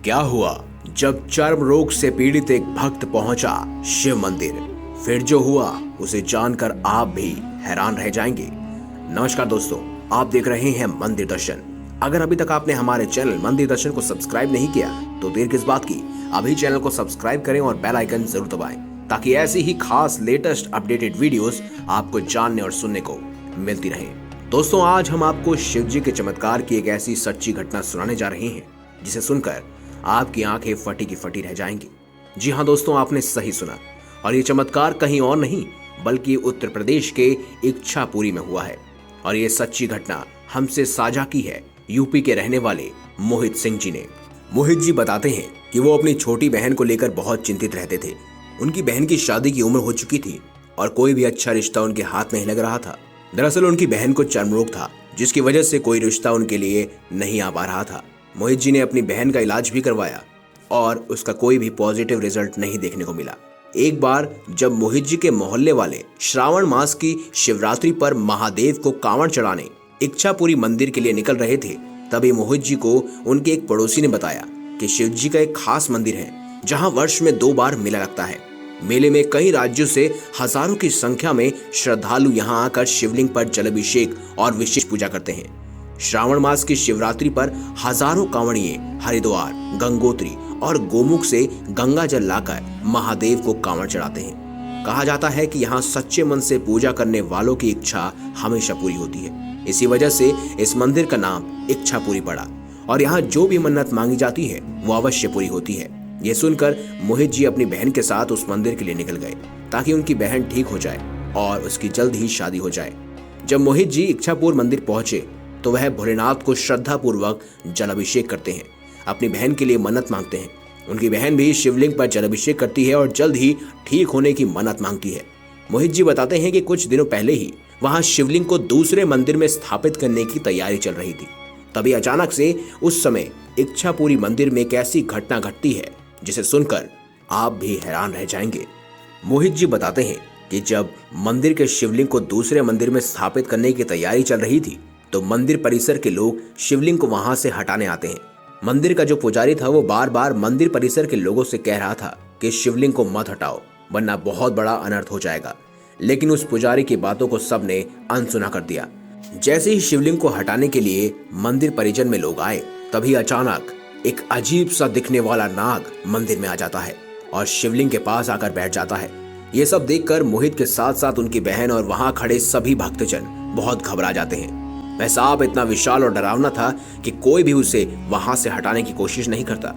क्या हुआ जब चर्म रोग से पीड़ित एक भक्त पहुंचा शिव मंदिर। फिर जो हुआ उसे जानकर आप भी हैरान रह जाएंगे। नमस्कार दोस्तों, आप देख रहे हैं मंदिर दर्शन। अगर अभी तक आपने हमारे चैनल मंदिर दर्शन को सब्सक्राइब नहीं किया तो देर किस बात की, अभी चैनल को सब्सक्राइब करें और बेल आइकन जरूर दबाएं ताकि ऐसी ही खास लेटेस्ट अपडेटेड वीडियोस आपको जानने और सुनने को मिलती रहे। दोस्तों, आज हम आपको शिव जी के चमत्कार की एक ऐसी सच्ची घटना सुनाने जा रहे हैं जिसे सुनकर आपकी आंखें फटी की फटी रह जाएंगी। जी हाँ दोस्तों, आपने सही सुना, और ये चमत्कार कहीं और नहीं बल्कि उत्तर प्रदेश के इच्छापुरी में हुआ है। और ये सच्ची घटना हमसे साझा की है यूपी के रहने वाले मोहित सिंह जी ने। मोहित जी बताते हैं कि वो अपनी छोटी बहन को लेकर बहुत चिंतित रहते थे। उनकी बहन की शादी की उम्र हो चुकी थी और कोई भी अच्छा रिश्ता उनके हाथ नहीं लग रहा था। दरअसल उनकी बहन को चर्म रोग था जिसकी वजह से कोई रिश्ता उनके लिए नहीं आ पा रहा था। मोहित जी ने अपनी बहन का इलाज भी करवाया और उसका कोई भी पॉजिटिव रिजल्ट नहीं देखने को मिला। एक बार जब मोहित जी के मोहल्ले वाले श्रावण मास की शिवरात्रि पर महादेव को कांवड़ चढ़ाने इच्छापुरी मंदिर के लिए निकल रहे थे, तभी मोहित जी को उनके एक पड़ोसी ने बताया कि शिव जी का एक खास मंदिर है जहां वर्ष में 2 बार मेला लगता है। मेले में कई राज्यों से हजारों की संख्या में श्रद्धालु यहां आकर शिवलिंग पर जलाभिषेक और विशेष पूजा करते हैं। श्रावण मास की शिवरात्रि पर हजारों कांवड़िए हरिद्वार, गंगोत्री और गोमुख से गंगा जल लाकर महादेव को कांवड़ चढ़ाते हैं। कहा जाता है कि यहाँ सच्चे मन से पूजा करने वालों की इच्छा हमेशा पूरी होती है। इसी वजह से इस मंदिर का नाम इच्छापुरी पड़ा और यहाँ जो भी मन्नत मांगी जाती है वो अवश्य पूरी होती है। ये सुनकर मोहित जी अपनी बहन के साथ उस मंदिर के लिए निकल गए ताकि उनकी बहन ठीक हो जाए और उसकी जल्द ही शादी हो जाए। जब मोहित जी इच्छापुर मंदिर पहुंचे तो वह भोलेनाथ को श्रद्धा पूर्वक जलाभिषेक करते हैं, अपनी बहन के लिए मन्नत मांगते हैं। उनकी बहन भी शिवलिंग पर जलाभिषेक करती है और जल्द ही ठीक होने की मन्नत मांगती है। मोहित जी बताते हैं कि कुछ दिनों पहले ही वहां शिवलिंग को दूसरे मंदिर में स्थापित करने की तैयारी चल रही थी। तभी अचानक से उस समय इच्छापुरी मंदिर में एक ऐसी घटना घटती है जिसे सुनकर आप भी हैरान रह जाएंगे। मोहित जी बताते हैं कि जब मंदिर के शिवलिंग को दूसरे मंदिर में स्थापित करने की तैयारी चल रही थी तो मंदिर परिसर के लोग शिवलिंग को वहां से हटाने आते हैं। मंदिर का जो पुजारी था वो बार बार मंदिर परिसर के लोगों से कह रहा था कि शिवलिंग को मत हटाओ वरना बहुत बड़ा अनर्थ हो जाएगा, लेकिन उस पुजारी की बातों को सबने अनसुना कर दिया। जैसे ही शिवलिंग को हटाने के लिए मंदिर परिजन में लोग आए, तभी अचानक एक अजीब सा दिखने वाला नाग मंदिर में आ जाता है और शिवलिंग के पास आकर बैठ जाता है। ये सब देखकर मोहित के साथ साथ उनकी बहन और वहां खड़े सभी भक्तजन बहुत घबरा जाते हैं। वह सांप इतना विशाल और डरावना था कि कोई भी उसे वहां से हटाने की कोशिश नहीं करता।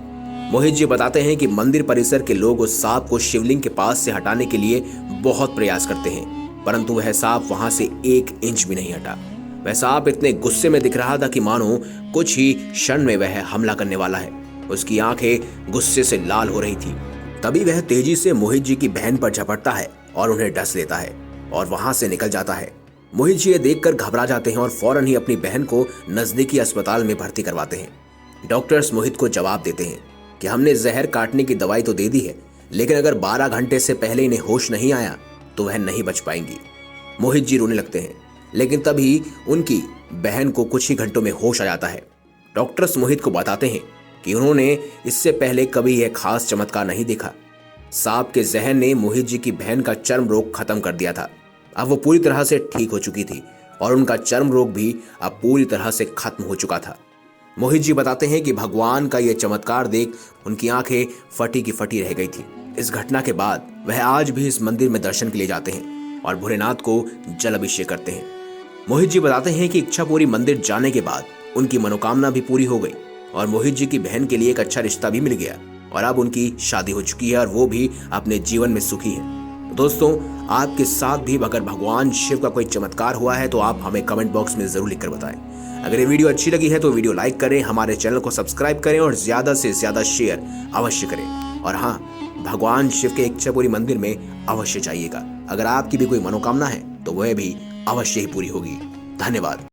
मोहित जी बताते हैं कि मंदिर परिसर के लोग उस सांप को शिवलिंग के पास से हटाने के लिए बहुत प्रयास करते हैं, परंतु वह सांप वहां से 1 इंच भी नहीं हटा। वह सांप इतने गुस्से में दिख रहा था कि मानो कुछ ही क्षण में वह हमला करने वाला है। उसकी आंखें गुस्से से लाल हो रही थी। तभी वह तेजी से मोहित जी की बहन पर झपटता है और उन्हें डस लेता है और वहां से निकल जाता है। मोहित जी ये देखकर घबरा जाते हैं और फौरन ही अपनी बहन को नजदीकी अस्पताल में भर्ती करवाते हैं। डॉक्टर्स मोहित को जवाब देते हैं कि हमने जहर काटने की दवाई तो दे दी है, लेकिन अगर 12 घंटे से पहले इन्हें होश नहीं आया तो वह नहीं बच पाएंगी। मोहित जी रोने लगते हैं, लेकिन तभी उनकी बहन को कुछ ही घंटों में होश आ जाता है। डॉक्टर्स मोहित को बताते हैं कि उन्होंने इससे पहले कभी यह खास चमत्कार नहीं देखा। सांप के जहर ने मोहित जी की बहन का चर्म रोग खत्म कर दिया था। अब वो पूरी तरह से ठीक हो चुकी थी और उनका चर्म रोग भी अब पूरी तरह से खत्म हो चुका था। मोहित जी बताते हैं कि भगवान का यह चमत्कार देख उनकी आंखें फटी की फटी रह गई थी। इस घटना के बाद वह आज भी इस मंदिर में दर्शन के लिए जाते हैं और भोलेनाथ को जल अभिषेक करते हैं। मोहित जी बताते हैं कि इच्छापुरी मंदिर जाने के बाद उनकी मनोकामना भी पूरी हो गई और मोहित जी की बहन के लिए एक अच्छा रिश्ता भी मिल गया और अब उनकी शादी हो चुकी है और वो भी अपने जीवन में सुखी है। दोस्तों, आपके साथ भी अगर भगवान शिव का कोई चमत्कार हुआ है तो आप हमें कमेंट बॉक्स में जरूर लिखकर बताएं। अगर ये वीडियो अच्छी लगी है तो वीडियो लाइक करें, हमारे चैनल को सब्सक्राइब करें और ज्यादा से ज्यादा शेयर अवश्य करें। और हाँ, भगवान शिव के इच्छापुरी मंदिर में अवश्य जाइएगा। अगर आपकी भी कोई मनोकामना है तो वह भी अवश्य ही पूरी होगी। धन्यवाद।